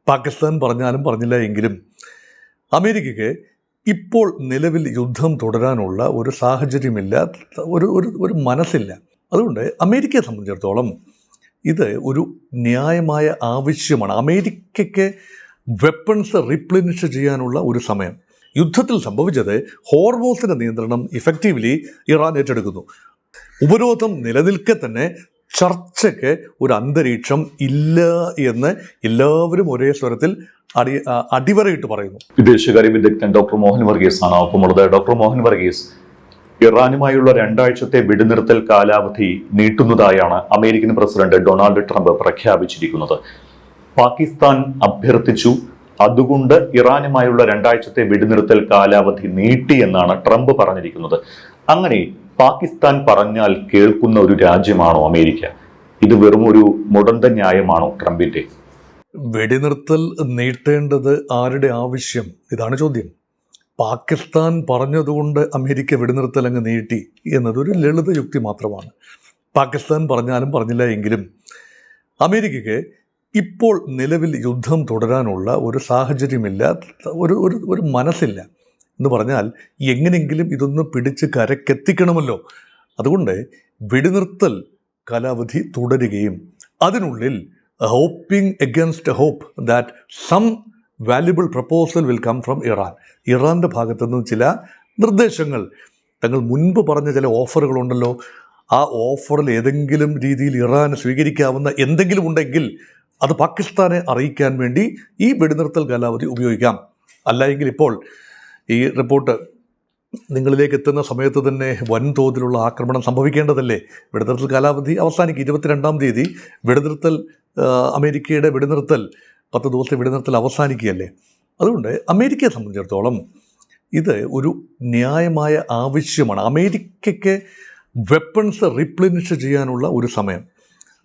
പാകിസ്ഥാൻ പറഞ്ഞാലും പറഞ്ഞില്ല എങ്കിലും അമേരിക്കയ്ക്ക് ഇപ്പോൾ നിലവിൽ യുദ്ധം തുടരാനുള്ള ഒരു സാഹചര്യമില്ല, ഒരു മനസ്സില്ല. അതുകൊണ്ട് അമേരിക്കയെ സംബന്ധിച്ചിടത്തോളം ഇത് ഒരു ന്യായമായ ആവശ്യമാണ്. അമേരിക്കയ്ക്ക് വെപ്പൺസ് റീപ്ലെനിഷ് ചെയ്യാനുള്ള ഒരു സമയം. യുദ്ധത്തിൽ സംഭവിച്ചത് ഹോർമോസിൻ്റെ നിയന്ത്രണം ഇഫക്റ്റീവ്ലി ഇറാൻ ഏറ്റെടുക്കുന്നു. ഉപരോധം നിലനിൽക്കെ തന്നെ ചർച്ചയ്ക്ക് ഒരു അന്തരീക്ഷം ഇല്ല എന്ന് എല്ലാവരും ഒരേ സ്വരത്തിൽ അടിവരയിട്ട് പറയുന്നു. വിദേശകാര്യ വിദഗ്ധൻ ഡോക്ടർ മോഹൻ വർഗീസ് ആണ് ഒപ്പമുള്ളത്. ഡോക്ടർ മോഹൻ വർഗീസ്, ഇറാനുമായുള്ള 2 ആഴ്ചത്തെ വെടിനിർത്തൽ കാലാവധി നീട്ടുന്നതായാണ് അമേരിക്കൻ പ്രസിഡന്റ് ഡൊണാൾഡ് ട്രംപ് പ്രഖ്യാപിച്ചിരിക്കുന്നത്. പാകിസ്ഥാൻ അഭ്യർത്ഥിച്ചു, അതുകൊണ്ട് ഇറാനുമായുള്ള 2 ആഴ്ചത്തെ വെടിനിർത്തൽ കാലാവധി നീട്ടി എന്നാണ് ട്രംപ് പറഞ്ഞിരിക്കുന്നത്. അങ്ങനെ പാകിസ്ഥാൻ പറഞ്ഞാൽ കേൾക്കുന്ന ഒരു രാജ്യമാണോ അമേരിക്ക? ഇത് വെറും ഒരു മുടന്ത ന്യായമാണോ ട്രംപിന്റെ? വെടിനിർത്തൽ നീട്ടേണ്ടത് ആരുടെ ആവശ്യം? ഇതാണ് ചോദ്യം. പാകിസ്ഥാൻ പറഞ്ഞതുകൊണ്ട് അമേരിക്ക വെടിനിർത്തൽ അങ്ങ് നീട്ടി എന്നതൊരു ലളിത യുക്തി മാത്രമാണ്. പാകിസ്ഥാൻ പറഞ്ഞാലും പറഞ്ഞില്ല എങ്കിലും അമേരിക്കയ്ക്ക് ഇപ്പോൾ നിലവിൽ യുദ്ധം തുടരാനുള്ള ഒരു സാഹചര്യമില്ല, ഒരു മനസ്സില്ല. എന്ന് പറഞ്ഞാൽ എങ്ങനെയെങ്കിലും ഇതൊന്ന് പിടിച്ച് കരക്കെത്തിക്കണമല്ലോ. അതുകൊണ്ട് വെടിനിർത്തൽ കാലാവധി തുടരുകയും അതിനുള്ളിൽ hoping against hope that some valuable proposal will come from Iran. ഇറാൻ്റെ ഭാഗത്തു നിന്ന് ചില നിർദ്ദേശങ്ങൾ, തങ്ങൾ മുൻപ് പറഞ്ഞ ചില ഓഫറുകളുണ്ടല്ലോ, ആ ഓഫറിൽ ഏതെങ്കിലും രീതിയിൽ ഇറാൻ സ്വീകരിക്കാവുന്ന എന്തെങ്കിലും ഉണ്ടെങ്കിൽ അത് പാകിസ്ഥാനെ അറിയിക്കാൻ വേണ്ടി ഈ വെടിനിർത്തൽ കാലാവധി ഉപയോഗിക്കാം. അല്ല എങ്കിൽ ഇപ്പോൾ ഈ റിപ്പോർട്ട് നിങ്ങളിലേക്ക് എത്തുന്ന സമയത്ത് തന്നെ വൻതോതിലുള്ള ആക്രമണം സംഭവിക്കേണ്ടതല്ലേ? വെടിനിർത്തൽ കാലാവധി അവസാനിക്കും. 22-ാം തീയതി വെടിനിർത്തൽ, അമേരിക്കയുടെ വെടിനിർത്തൽ 10 ദിവസത്തെ വെടിനിർത്തൽ അവസാനിക്കുകയല്ലേ. അതുകൊണ്ട് അമേരിക്കയെ സംബന്ധിച്ചിടത്തോളം ഇത് ഒരു ന്യായമായ ആവശ്യമാണ്. അമേരിക്കയ്ക്ക് വെപ്പൺസ് റീപ്ലെനിഷ് ചെയ്യാനുള്ള ഒരു സമയം.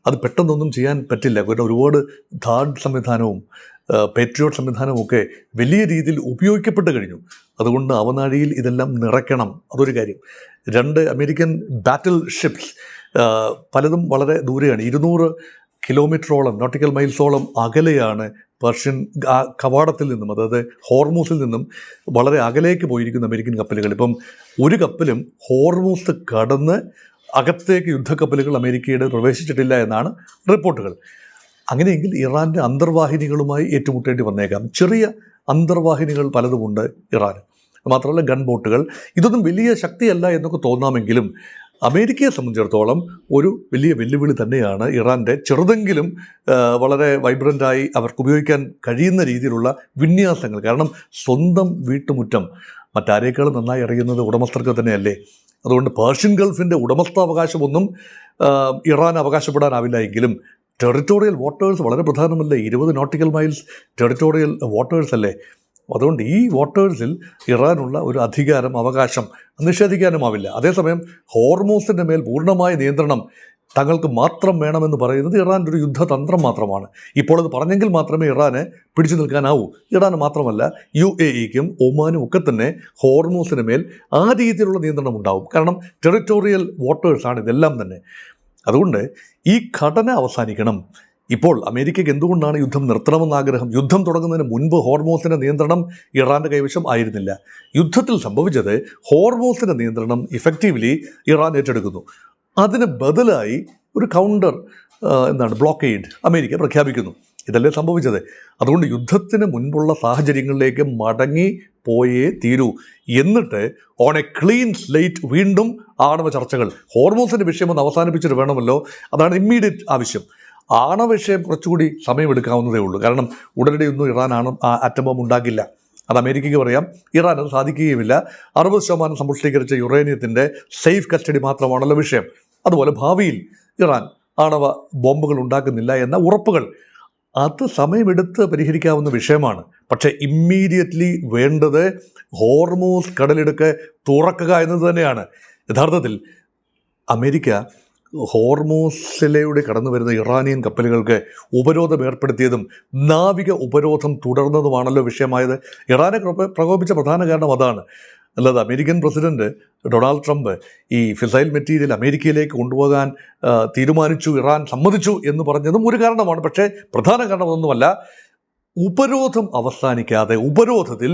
അത് പെട്ടെന്നൊന്നും ചെയ്യാൻ പറ്റില്ല. ഒരുപാട് ധാഡ് സംവിധാനവും പേട്രിയോട്ട് സംവിധാനവും ഒക്കെ വലിയ രീതിയിൽ ഉപയോഗിക്കപ്പെട്ട് കഴിഞ്ഞു. അതുകൊണ്ട് അവനാഴിയിൽ ഇതെല്ലാം നിറയ്ക്കണം, അതൊരു കാര്യം. 2 അമേരിക്കൻ ബാറ്റിൽ ഷിപ്സ് പലതും വളരെ ദൂരെയാണ്. 200 കിലോമീറ്ററോളം, നോട്ടിക്കൽ മൈൽസോളം അകലെയാണ് പേർഷ്യൻ കവാടത്തിൽ നിന്നും, അതായത് ഹോർമൂസിൽ നിന്നും വളരെ അകലേക്ക് പോയിരിക്കുന്ന അമേരിക്കൻ കപ്പലുകൾ. ഇപ്പം ഒരു കപ്പലും ഹോർമൂസ് കടന്ന് അകത്തേക്ക് യുദ്ധക്കപ്പലുകൾ അമേരിക്കയുടെ പ്രവേശിച്ചിട്ടില്ല എന്നാണ് റിപ്പോർട്ടുകൾ. അങ്ങനെയെങ്കിൽ ഇറാൻ്റെ അന്തർവാഹിനികളുമായി ഏറ്റുമുട്ടേണ്ടി വന്നേക്കാം. ചെറിയ അന്തർവാഹിനികൾ പലതുമുണ്ട് ഇറാൻ. മാത്രമല്ല ഗൺ ബോട്ടുകൾ. ഇതൊന്നും വലിയ ശക്തിയല്ല എന്നൊക്കെ തോന്നാമെങ്കിലും അമേരിക്കയെ സംബന്ധിച്ചിടത്തോളം ഒരു വലിയ വെല്ലുവിളി തന്നെയാണ് ഇറാൻ്റെ ചെറുതെങ്കിലും വളരെ വൈബ്രൻ്റായി അവർക്ക് ഉപയോഗിക്കാൻ കഴിയുന്ന രീതിയിലുള്ള വിന്യാസങ്ങൾ. കാരണം സ്വന്തം വീട്ടുമുറ്റം മറ്റാരേക്കാളും നന്നായി അറിയുന്നത് ഉടമസ്ഥർക്ക് തന്നെയല്ലേ. അതുകൊണ്ട് പേർഷ്യൻ ഗൾഫിൻ്റെ ഉടമസ്ഥാവകാശമൊന്നും ഇറാൻ അവകാശപ്പെടാനാവില്ല എങ്കിലും ടെറിട്ടോറിയൽ വാട്ടേഴ്സ് വളരെ പ്രധാനമല്ലേ. 20 നോട്ടിക്കൽ മൈൽസ് ടെറിട്ടോറിയൽ വാട്ടേഴ്സ് അല്ലേ. അതുകൊണ്ട് ഈ വാട്ടേഴ്സിൽ ഇറാനുള്ള ഒരു അധികാരം, അവകാശം നിഷേധിക്കാനുമാവില്ല. അതേസമയം ഹോർമൂസിൻ്റെ മേൽ പൂർണ്ണമായ നിയന്ത്രണം തങ്ങൾക്ക് മാത്രം വേണമെന്ന് പറയുന്നത് ഇറാൻ്റെ ഒരു യുദ്ധതന്ത്രം മാത്രമാണ്. ഇപ്പോൾ അത് പറഞ്ഞെങ്കിൽ മാത്രമേ ഇറാന് പിടിച്ചു നിൽക്കാനാവൂ. ഇറാന് മാത്രമല്ല UAEക്കും ഒമാനും ഒക്കെ തന്നെ ഹോർമൂസിന് മേൽ ആ രീതിയിലുള്ള നിയന്ത്രണം ഉണ്ടാവും. കാരണം ടെറിട്ടോറിയൽ വാട്ടേഴ്സാണ് ഇതെല്ലാം തന്നെ. അതുകൊണ്ട് ഈ ഘടന അവസാനിക്കണം. ഇപ്പോൾ അമേരിക്കയ്ക്ക് എന്തുകൊണ്ടാണ് യുദ്ധം നിർത്തണമെന്ന് ആഗ്രഹം? യുദ്ധം തുടങ്ങുന്നതിന് മുൻപ് ഹോർമൂസിൻ്റെ നിയന്ത്രണം ഇറാൻ്റെ കൈവശം ആയിരുന്നില്ല. യുദ്ധത്തിൽ സംഭവിച്ചത് ഹോർമൂസിൻ്റെ നിയന്ത്രണം ഇഫക്റ്റീവ്ലി ഇറാൻ ഏറ്റെടുക്കുന്നു. അതിന് ബദലായി ഒരു കൗണ്ടർ ബ്ലോക്കേഡ് അമേരിക്ക പ്രഖ്യാപിക്കുന്നു. ഇതല്ലേ സംഭവിച്ചത്. അതുകൊണ്ട് യുദ്ധത്തിന് മുൻപുള്ള സാഹചര്യങ്ങളിലേക്ക് മടങ്ങി പോയേ തീരൂ. എന്നിട്ട് ഓൺ എ ക്ലീൻ സ്ലേറ്റ് വീണ്ടും ആണവ ചർച്ചകൾ. ഹോർമൂസിൻ്റെ വിഷയം ഒന്ന് അവസാനിപ്പിച്ചിട്ട് വേണമല്ലോ. അതാണ് ഇമ്മീഡിയറ്റ് ആവശ്യം. ആണവ വിഷയം കുറച്ചുകൂടി സമയമെടുക്കാവുന്നതേ ഉള്ളൂ. കാരണം ഉടനടിയൊന്നും ഇറാൻ ആറ്റം ബോംബ് ഉണ്ടാക്കില്ല. അത് അമേരിക്കയ്ക്ക് പറയാം. ഇറാൻ അത് സാധിക്കുകയുമില്ല. 60% സമ്പുഷ്ടീകരിച്ച യുറേനിയത്തിൻ്റെ സേഫ് കസ്റ്റഡി മാത്രമാണല്ലോ വിഷയം. അതുപോലെ ഭാവിയിൽ ഇറാൻ ആണവ ബോംബുകൾ ഉണ്ടാക്കുന്നില്ല എന്ന ഉറപ്പുകൾ, അത് സമയമെടുത്ത് പരിഹരിക്കാവുന്ന വിഷയമാണ്. പക്ഷേ ഇമ്മീഡിയറ്റ്ലി വേണ്ടത് ഹോർമൂസ് കടലിടുക്ക് തുറക്കുക എന്നത് തന്നെയാണ്. യഥാർത്ഥത്തിൽ അമേരിക്ക ഹോർമൂസിലൂടെ കടന്നു വരുന്ന ഇറാനിയൻ കപ്പലുകൾക്ക് ഉപരോധം ഏർപ്പെടുത്തിയതും നാവിക ഉപരോധം തുടർന്നതുമാണല്ലോ വിഷയമായത്. ഇറാനെ പ്രകോപിച്ച പ്രധാന കാരണം അതാണ്. അല്ലാതെ അമേരിക്കൻ പ്രസിഡന്റ് ഡൊണാൾഡ് ട്രംപ് ഈ ഫിസൈൽ മെറ്റീരിയൽ അമേരിക്കയിലേക്ക് കൊണ്ടുപോകാൻ തീരുമാനിച്ചു, ഇറാൻ സമ്മതിച്ചു എന്ന് പറഞ്ഞതും ഒരു കാരണമാണ്. പക്ഷേ പ്രധാന കാരണമൊന്നുമല്ല. ഉപരോധം അവസാനിക്കാതെ, ഉപരോധത്തിൽ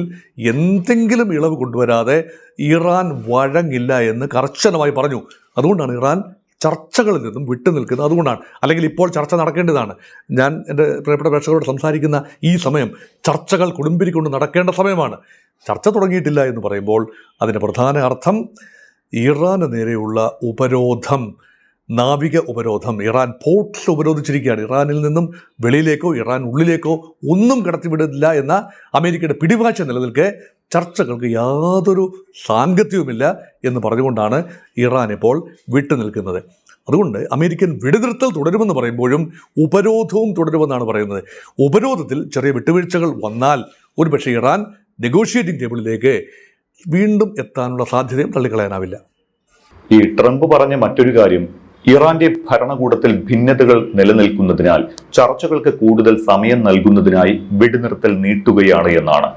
എന്തെങ്കിലും ഇളവ് കൊണ്ടുവരാതെ ഇറാൻ വഴങ്ങില്ല എന്ന് കർശനമായി പറഞ്ഞു. അതുകൊണ്ടാണ് ഇറാൻ ചർച്ചകളിൽ നിന്നും വിട്ടുനിൽക്കുന്നത്. അതുകൊണ്ടാണ്, അല്ലെങ്കിൽ ഇപ്പോൾ ചർച്ച നടക്കേണ്ടതാണ്. ഞാൻ എൻ്റെ പ്രിയപ്പെട്ട പ്രേക്ഷകരോട് സംസാരിക്കുന്ന ഈ സമയം ചർച്ചകൾ കൊടുമ്പിരിക്കൊണ്ട് നടക്കേണ്ട സമയമാണ്. ചർച്ച തുടങ്ങിയിട്ടില്ല എന്ന് പറയുമ്പോൾ അതിൻ്റെ പ്രധാന അർത്ഥം ഇറാന് നേരെയുള്ള ഉപരോധം, നാവിക ഉപരോധം, ഇറാൻ പോർട്ട്സ് ഉപരോധിച്ചിരിക്കുകയാണ്. ഇറാനിൽ നിന്നും വെളിയിലേക്കോ ഇറാൻ ഉള്ളിലേക്കോ ഒന്നും കടത്തിവിടില്ല എന്ന അമേരിക്കയുടെ പിടിവാശ നിലനിൽക്കെ ചർച്ചകൾക്ക് യാതൊരു സാങ്കത്യവുമില്ല എന്ന് പറഞ്ഞുകൊണ്ടാണ് ഇറാൻ ഇപ്പോൾ വിട്ടുനിൽക്കുന്നത്. അതുകൊണ്ട് അമേരിക്കൻ വെടിനിർത്തൽ തുടരുമെന്ന് പറയുമ്പോഴും ഉപരോധവും തുടരുമെന്നാണ് പറയുന്നത്. ഉപരോധത്തിൽ ചെറിയ വിട്ടുവീഴ്ചകൾ വന്നാൽ ഒരുപക്ഷെ ഇറാൻ നെഗോഷിയേറ്റിംഗ് ടേബിളിലേക്ക് വീണ്ടും എത്താനുള്ള സാധ്യതയും തള്ളിക്കളയാനാവില്ല. ഈ ട്രംപ് പറഞ്ഞ മറ്റൊരു കാര്യം, ഇറാന്റെ ഭരണകൂടത്തിൽ ഭിന്നതകൾ നിലനിൽക്കുന്നതിനാൽ ചർച്ചകൾക്ക് കൂടുതൽ സമയം നൽകുന്നതിനായി വെടിനിർത്തൽ നീട്ടുകയാണ് എന്നാണ്.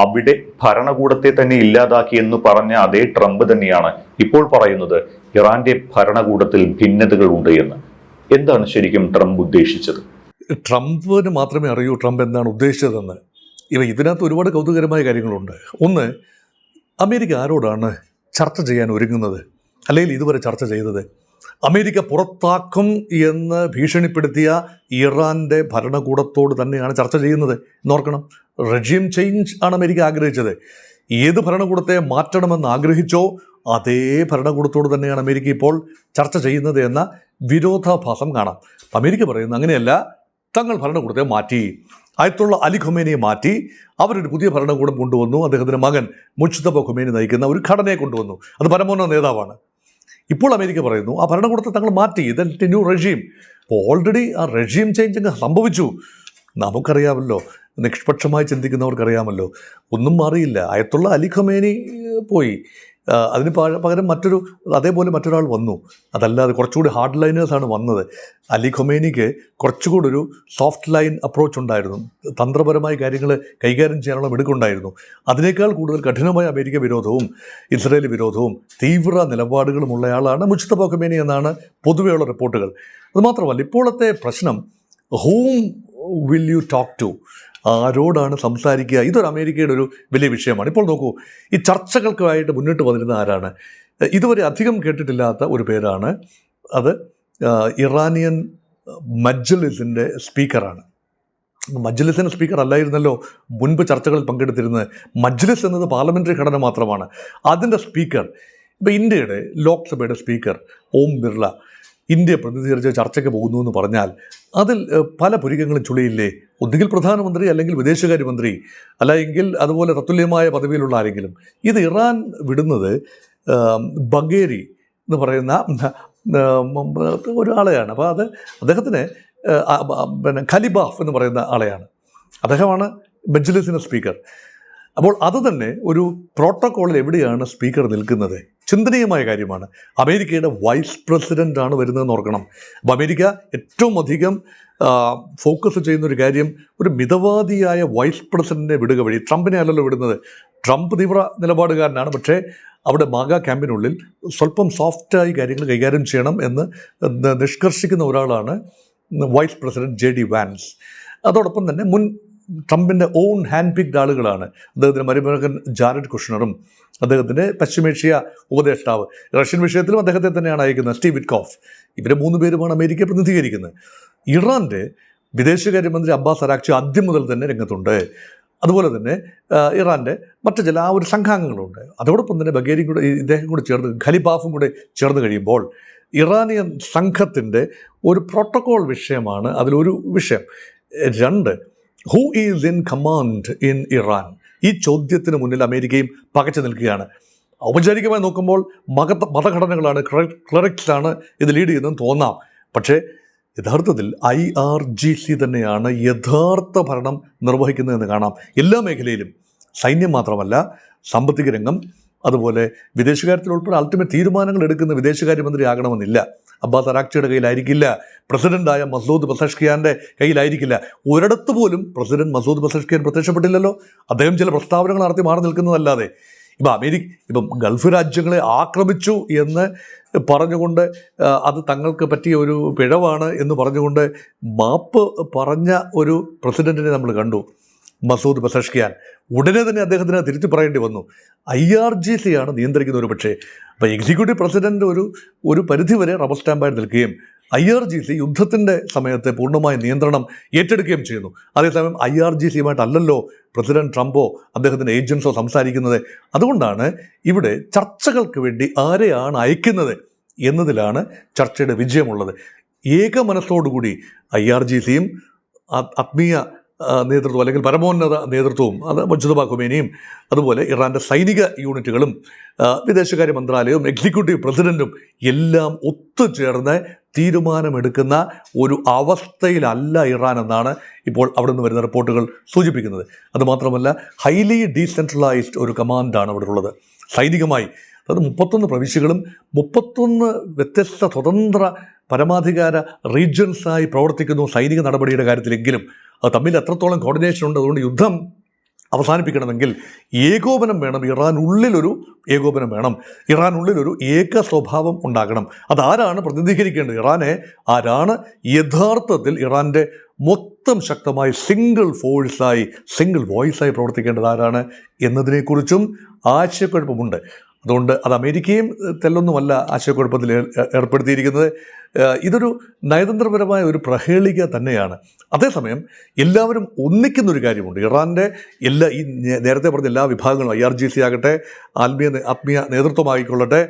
അവിടെ ഭരണകൂടത്തെ തന്നെ ഇല്ലാതാക്കിയെന്ന് പറഞ്ഞ അതേ ട്രംപ് തന്നെയാണ് ഇപ്പോൾ പറയുന്നത് ഇറാന്റെ ഭരണകൂടത്തിൽ ഭിന്നതകൾ ഉണ്ട് എന്ന്. എന്താണ് ശരിക്കും ട്രംപ് ഉദ്ദേശിച്ചത്? ട്രംപിന് മാത്രമേ അറിയൂ ട്രംപ് എന്താണ് ഉദ്ദേശിച്ചതെന്ന്. ഇതിനകത്ത് ഒരുപാട് കൗതുകരമായ കാര്യങ്ങളുണ്ട്. ഒന്ന്, അമേരിക്ക ആരോടാണ് ചർച്ച ചെയ്യാൻ ഒരുങ്ങുന്നത്, അല്ലെങ്കിൽ ഇതുവരെ ചർച്ച ചെയ്തത്? അമേരിക്ക പുറത്താക്കും എന്ന് ഭീഷണിപ്പെടുത്തിയ ഇറാൻ്റെ ഭരണകൂടത്തോട് തന്നെയാണ് ചർച്ച ചെയ്യുന്നത് എന്നോർക്കണം. റെജീം ചേഞ്ച് ആണ് അമേരിക്ക ആഗ്രഹിച്ചത്. ഏത് ഭരണകൂടത്തെ മാറ്റണമെന്ന് ആഗ്രഹിച്ചോ അതേ ഭരണകൂടത്തോട് തന്നെയാണ് അമേരിക്ക ഇപ്പോൾ ചർച്ച ചെയ്യുന്നത് എന്ന വിരോധാഭാസം കാണാം. അമേരിക്ക പറയുന്നത് അങ്ങനെയല്ല, തങ്ങൾ ഭരണകൂടത്തെ മാറ്റി, ആയത്തുള്ള അലി ഖൊമേനിയെ മാറ്റി അവരൊരു പുതിയ ഭരണകൂടം കൊണ്ടുവന്നു. അദ്ദേഹത്തിൻ്റെ മകൻ മുജ്തബ ഖൊമേനി നയിക്കുന്ന ഒരു ഘടനയെ കൊണ്ടുവന്നു. അത് പരമോന്നത നേതാവാണ്. ഇപ്പോൾ അമേരിക്ക പറയുന്നു ആ ഭരണകൂടത്തെ തങ്ങൾ മാറ്റി, ഇതെൻ്റെ ന്യൂ റെജീം. അപ്പോൾ ഓൾറെഡി ആ റെജീം ചേഞ്ച് സംഭവിച്ചു. നമുക്കറിയാമല്ലോ, നിഷ്പക്ഷമായി ചിന്തിക്കുന്നവർക്കറിയാമല്ലോ, ഒന്നും മാറിയില്ല. ആയത്തുള്ള അലി ഖൊമേനി പോയി, അതിന് പകരം അതേപോലെ മറ്റൊരാൾ വന്നു. അതല്ലാതെ കുറച്ചുകൂടി ഹാർഡ് ലൈനേഴ്സാണ് വന്നത്. അലി ഖൊമേനിക്ക് കുറച്ചുകൂടി ഒരു സോഫ്റ്റ് ലൈൻ അപ്രോച്ച് ഉണ്ടായിരുന്നു. തന്ത്രപരമായ കാര്യങ്ങൾ കൈകാര്യം ചെയ്യാനുള്ള മിടുക്കുണ്ടായിരുന്നു. അതിനേക്കാൾ കൂടുതൽ കഠിനമായ അമേരിക്ക വിരോധവും ഇസ്രായേൽ വിരോധവും തീവ്ര നിലപാടുകളും ഉള്ളയാളാണ് മുജ്തബ ഖൊമേനി എന്നാണ് പൊതുവെയുള്ള റിപ്പോർട്ടുകൾ. അതുമാത്രമല്ല, ഇപ്പോഴത്തെ പ്രശ്നം ഹൂം വിൽ യു ടോക്ക് ടു, ആരോടാണ് സംസാരിക്കുക? ഇതൊരു അമേരിക്കയുടെ ഒരു വലിയ വിഷയമാണ്. ഇപ്പോൾ നോക്കൂ, ഈ ചർച്ചകൾക്കായിട്ട് മുന്നിട്ട് വന്നിരുന്ന ആരാണ്? ഇതുവരെ അധികം കേട്ടിട്ടില്ലാത്ത ഒരു പേരാണ്. അത് ഇറാനിയൻ മജ്ലിസിൻ്റെ സ്പീക്കറാണ്. മജ്ലിസിൻ്റെ സ്പീക്കർ അല്ലായിരുന്നല്ലോ മുൻപ് ചർച്ചകളിൽ പങ്കെടുത്തിരുന്നത്. മജ്ലിസ് എന്നത് പാർലമെൻ്ററി ഘടന മാത്രമാണ്. അതിൻ്റെ സ്പീക്കർ, ഇപ്പോൾ ഇന്ത്യയുടെ ലോക്സഭയുടെ സ്പീക്കർ ഓം ബിർള ഇന്ത്യയെ പ്രതിനിധീകരിച്ച് ചർച്ചയ്ക്ക് പോകുന്നു എന്ന് പറഞ്ഞാൽ അതിൽ പല പുരികങ്ങളും ചുളിയില്ലേ? ഒന്നുകിൽ പ്രധാനമന്ത്രി, അല്ലെങ്കിൽ വിദേശകാര്യമന്ത്രി, അല്ലെങ്കിൽ അതുപോലെ തത്തുല്യമായ പദവിയിലുള്ള ആരെങ്കിലും. ഇത് ഇറാൻ വിടുന്നത് ബഗേരി എന്ന് പറയുന്ന ഒരാളെയാണ്. അപ്പോൾ അദ്ദേഹത്തിന് ഖലിബാഫ് എന്ന് പറയുന്ന ആളെയാണ്. അദ്ദേഹമാണ് മജ്ലിസിൻ്റെ സ്പീക്കർ. അപ്പോൾ അത് തന്നെ ഒരു പ്രോട്ടോക്കോളിൽ എവിടെയാണ് സ്പീക്കർ നിൽക്കുന്നത്? ചിന്തനീയമായ കാര്യമാണ്. അമേരിക്കയുടെ വൈസ് പ്രസിഡൻ്റാണ് വരുന്നതെന്ന് ഓർക്കണം. അപ്പോൾ അമേരിക്ക ഏറ്റവും അധികം ഫോക്കസ് ചെയ്യുന്ന ഒരു കാര്യം ഒരു മിതവാദിയായ വൈസ് പ്രസിഡൻറ്റിനെ വിടുക വഴി. ട്രംപിനെ അല്ലല്ലോ വിടുന്നത്. ട്രംപ് തീവ്ര നിലപാടുകാരനാണ്. പക്ഷേ അവിടെ മാഗ ക്യാമ്പിനുള്ളിൽ സ്വല്പം സോഫ്റ്റായി കാര്യങ്ങൾ കൈകാര്യം ചെയ്യണം എന്ന് നിഷ്കർഷിക്കുന്ന ഒരാളാണ് വൈസ് പ്രസിഡന്റ് JD വാൻസ്. അതോടൊപ്പം തന്നെ മുൻ ട്രംപിൻ്റെ ഓൺ ഹാൻഡ് പിക്ഡ് ആളുകളാണ്. അദ്ദേഹത്തിൻ്റെ മരുമകൻ ജാരഡ് കുഷ്ണറും അദ്ദേഹത്തിൻ്റെ പശ്ചിമേഷ്യ ഉപദേഷ്ടാവ്, റഷ്യൻ വിഷയത്തിലും അദ്ദേഹത്തെ തന്നെയാണ് അയക്കുന്നത്, സ്റ്റീവ് വിറ്റ്കോഫ്. ഇവരെ 3 പേരുമാണ് അമേരിക്കയെ പ്രതിനിധീകരിക്കുന്നത്. ഇറാൻ്റെ വിദേശകാര്യമന്ത്രി അബ്ബാസ് അരാക്ചി ആദ്യം മുതൽ തന്നെ രംഗത്തുണ്ട്. അതുപോലെ തന്നെ ഇറാൻ്റെ മറ്റു ചില ഒരു സംഘാംഗങ്ങളുണ്ട്. അതോടൊപ്പം തന്നെ ബഗേരിയും കൂടെ ഇദ്ദേഹം കൂടെ ചേർന്ന് ഖലിബാഫും കൂടെ ചേർന്ന് കഴിയുമ്പോൾ ഇറാനിയൻ സംഘത്തിൻ്റെ ഒരു പ്രോട്ടോകോൾ വിഷയമാണ് അതിലൊരു വിഷയം. 2, who is in command in Iran? ഈ ചോദ്യത്തിന് മുന്നിൽ അമേരിക്കയും പകച്ചു നിൽക്കുകയാണ്. ഔപചാരികമായി നോക്കുമ്പോൾ മതഘടനകളാണ്, ക്ലറിക്സാണ് ഇത് ലീഡ് ചെയ്യുന്നതെന്ന് തോന്നാം. പക്ഷേ യഥാർത്ഥത്തിൽ IRGC തന്നെയാണ് യഥാർത്ഥ ഭരണം നിർവഹിക്കുന്നതെന്ന് കാണാം. എല്ലാ മേഖലയിലും, സൈന്യം മാത്രമല്ല, സാമ്പത്തിക രംഗം, അതുപോലെ വിദേശകാര്യത്തിൽ ഉൾപ്പെടെ അൾട്ടിമേറ്റ് തീരുമാനങ്ങൾ എടുക്കുന്ന വിദേശകാര്യമന്ത്രി ആകണമെന്നില്ല. അബ്ബാസ് അരാക്ചിയുടെ കയ്യിലായിരിക്കില്ല. പ്രസിഡൻ്റായ മസൂദ് പെസഷ്കിയാൻ്റെ കയ്യിലായിരിക്കില്ല. ഒരിടത്ത് പോലും പ്രസിഡന്റ് മസൂദ് പെസഷ്കിയാൻ പ്രത്യക്ഷപ്പെട്ടില്ലല്ലോ. അദ്ദേഹം ചില പ്രസ്താവനകൾ നടത്തി മാറി നിൽക്കുന്നതല്ലാതെ ഇപ്പം ഗൾഫ് രാജ്യങ്ങളെ ആക്രമിച്ചു എന്ന് പറഞ്ഞുകൊണ്ട് അത് തങ്ങൾക്ക് പറ്റിയ ഒരു പിഴവാണ് എന്ന് പറഞ്ഞുകൊണ്ട് മാപ്പ് പറഞ്ഞ ഒരു പ്രസിഡന്റിനെ നമ്മൾ കണ്ടു, മസൂദ് പെസഷ്കിയാൻ. ഉടനെ തന്നെ അദ്ദേഹത്തിന് തിരിച്ചു പറയേണ്ടി വന്നു. IRGC ആണ് നിയന്ത്രിക്കുന്ന ഒരു പക്ഷേ. അപ്പോൾ എക്സിക്യൂട്ടീവ് പ്രസിഡന്റ് ഒരു പരിധിവരെ റബ്ബർ സ്റ്റാമ്പായി നിൽക്കുകയും IRGC യുദ്ധത്തിൻ്റെ സമയത്ത് പൂർണ്ണമായ നിയന്ത്രണം ഏറ്റെടുക്കുകയും ചെയ്യുന്നു. അതേസമയം IRGCയുമായിട്ടല്ലല്ലോ പ്രസിഡന്റ് ട്രംപോ അദ്ദേഹത്തിൻ്റെ ഏജൻസോ സംസാരിക്കുന്നത്. അതുകൊണ്ടാണ് ഇവിടെ ചർച്ചകൾക്ക് വേണ്ടി ആരെയാണ് അയക്കുന്നത് എന്നതിലാണ് ചർച്ചയുടെ വിജയമുള്ളത്. ഏക മനസ്സോടുകൂടി IRGCയും ആത്മീയ നേതൃത്വം അല്ലെങ്കിൽ പരമോന്നത നേതൃത്വവും അത് മുജ്തബ ഖുമേനിയും അതുപോലെ ഇറാൻ്റെ സൈനിക യൂണിറ്റുകളും വിദേശകാര്യ മന്ത്രാലയവും എക്സിക്യൂട്ടീവ് പ്രസിഡന്റും എല്ലാം ഒത്തുചേർന്ന് തീരുമാനമെടുക്കുന്ന ഒരു അവസ്ഥയിലല്ല ഇറാൻ എന്നാണ് ഇപ്പോൾ അവിടെ നിന്ന് വരുന്ന റിപ്പോർട്ടുകൾ സൂചിപ്പിക്കുന്നത്. അതുമാത്രമല്ല, ഹൈലി ഡീസെൻട്രലൈസ്ഡ് ഒരു കമാൻഡാണ് അവിടെ ഉള്ളത് സൈനികമായി. അതായത് 31 പ്രവിശ്യകളും 31 വ്യത്യസ്ത സ്വതന്ത്ര പരമാധികാര റീജിയൻസായി പ്രവർത്തിക്കുന്നു സൈനിക നടപടിയുടെ കാര്യത്തിലെങ്കിലും. അത് തമ്മിൽ എത്രത്തോളം കോർഡിനേഷൻ ഉണ്ട്. അതുകൊണ്ട് യുദ്ധം അവസാനിപ്പിക്കണമെങ്കിൽ ഏകോപനം വേണം, ഇറാനുള്ളിലൊരു ഏകോപനം വേണം, ഇറാനുള്ളിലൊരു ഏക സ്വഭാവം ഉണ്ടാകണം. അതാരാണ് പ്രതിനിധീകരിക്കേണ്ടത്? ഇറാനെ ആരാണ് യഥാർത്ഥത്തിൽ ഇറാൻ്റെ മൊത്തം ശക്തമായി സിംഗിൾ വോയിസായി പ്രവർത്തിക്കേണ്ടത് ആരാണ് എന്നതിനെക്കുറിച്ചും ആശയക്കുഴപ്പമുണ്ട്. അതുകൊണ്ട് അത് അമേരിക്കയും തെല്ലൊന്നുമല്ല ആശയക്കുഴപ്പത്തിൽ ഏർപ്പെടുത്തിയിരിക്കുന്നത്. ഇതൊരു നയതന്ത്രപരമായ ഒരു പ്രഹേളിക തന്നെയാണ്. അതേസമയം എല്ലാവരും ഒന്നിക്കുന്നൊരു കാര്യമുണ്ട്. ഇറാൻ്റെ ഈ നേരത്തെ പറഞ്ഞ എല്ലാ വിഭാഗങ്ങളും, IRGC ആകട്ടെ, ആത്മീയ നേതൃത്വമായിക്കൊള്ളട്ടെ,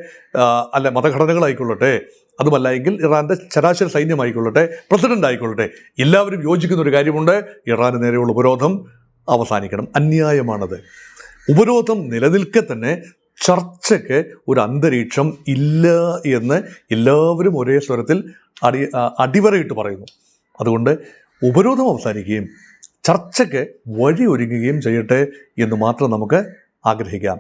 അല്ല മതഘടനകളായിക്കൊള്ളട്ടെ, അതുമല്ല എങ്കിൽ ഇറാൻ്റെ ശരാശരി സൈന്യമായിക്കൊള്ളട്ടെ, പ്രസിഡന്റ് ആയിക്കൊള്ളട്ടെ, എല്ലാവരും യോജിക്കുന്നൊരു കാര്യമുണ്ട്. ഇറാന് നേരെയുള്ള ഉപരോധം അവസാനിക്കണം. അന്യായമാണത്. ഉപരോധം നിലനിൽക്കെ തന്നെ ചർച്ചയ്ക്ക് ഒരു അന്തരീക്ഷം ഇല്ല എന്ന് എല്ലാവരും ഒരേ സ്വരത്തിൽ അടിവരയിട്ട് പറയുന്നു. അതുകൊണ്ട് ഉപരോധം അവസാനിക്കുകയും ചർച്ചയ്ക്ക് വഴി ഒരുങ്ങുകയും ചെയ്യട്ടെ എന്ന് മാത്രം നമുക്ക് ആഗ്രഹിക്കാം.